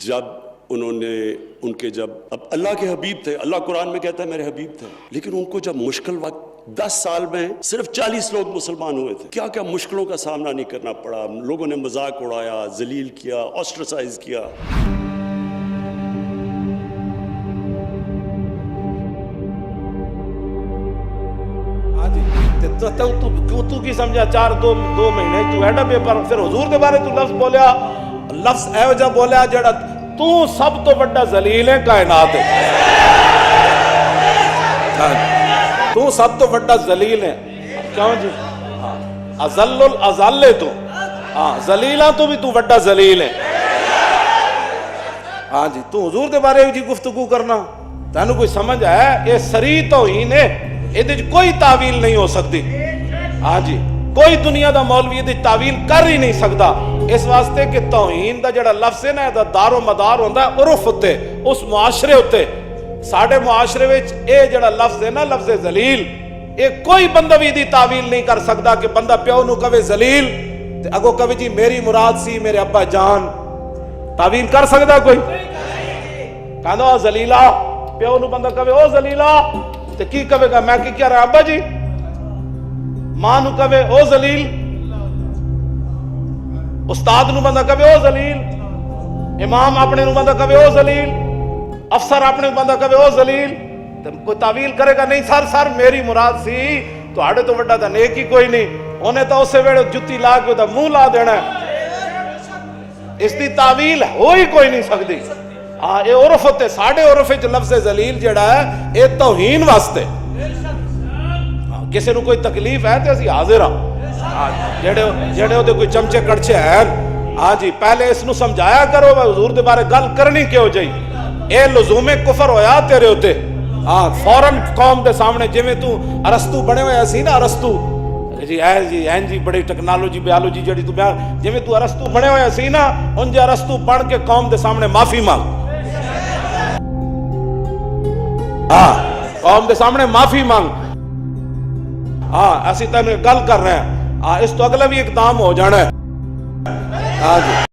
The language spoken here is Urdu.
جب انہوں نے جب اب اللہ کے حبیب تھے، اللہ قرآن میں کہتا ہے میرے حبیب تھے، لیکن ان کو جب مشکل وقت 10 سال میں صرف 40 لوگ مسلمان ہوئے تھے، کیا کیا مشکلوں کا سامنا نہیں کرنا پڑا، لوگوں نے مذاق اڑایا، ذلیل کیا، آسٹرسائز کیا۔ تو کی سمجھا 2 مہینے تو ایڈا پیپر پھر حضور دے بارے تو لفظ بولیا، لفظ ایو جا بولیا جڑا تو سب تو بڑا ذلیل ہے کائنات ہے، تو سب تو بڑا ذلیل ہے، کیوں جی ازل الازل ہے تو، ذلیلاں تو بھی تو بڑا ذلیل ہے۔ ہاں جی تو حضور دے بارے جی گفتگو کرنا تینوں کوئی سمجھ ہے؟ یہ سری توہین ہے، یہ کوئی تعویل نہیں ہو سکتی۔ ہاں جی کوئی دنیا دا مولوی یہ تعویل کر ہی نہیں سکتا، اس واسطے کہ توہین دا جڑا لفظ ہے نا دا دار و مدار ہوتا ہے عرف ہوتے اس معاشرے ہوتے۔ ساڑھے معاشرے وچ اے جڑا لفظ ہے نا لفظ ذلیل، اے کوئی بندہ بھی دی تعویل نہیں کر سکتا کہ بندہ پیو نو کہے ذلیل تے اگو کہے جی میری مراد سی میرے ابا جان، تعویل کر سکتا کوئی؟ کہنا ذلیلا پیو نو بندہ کہے او ذلیلا تے کی کہے گا میں کی کہہ رہا ابا جی، ماں نو کہے او ذلیل، استاد نو بندہ کہے او ذلیل، امام اپنے نو بندہ کہے او ذلیل، افسر اپنے بندہ کہے او ذلیل، کوئی تعویل کرے گا نہیں سر میری مراد سی تو آڑے تو وڈا دا نیک ہی کوئی نہیں، انہیں تو اسے ویڑے جتی لا کے دا منہ لا دینا ہے، اس دی تعویل ہوئی کوئی نہیں سکتی۔ اے عرف ہوتے ساڑھے عرف جو لفظ ذلیل جڑا ہے اے توہین واسطے، کسی نو کوئی تکلیف ہے تو اسی حاضر ہاں، جڑے ہوتے کوئی چمچے کڑچے ہیں ہاں جی پہلے اس نو سمجھایا کرو حضور دے بارے گل کرنی کیوں جائی، اے لزوم کفر ہویا تیرے ہوتے ہاں فوراں قوم دے سامنے جویں تو ارسطو بنے ہوئے سی نا ارسطو جی بڑی ٹیکنالوجی بیالوجی جڑی تو بیان جویں تو ارسطو بنے ہوئے سی نا ان جے ارسطو پڑھ کے قوم دے سامنے معافی مانگ، ہاں قوم دے سامنے معافی مانگ، ہاں ایسی تینے گل کر رہے ہیں، اس تو اگلا بھی اقدام ہو جانا ہے۔ ہاں جی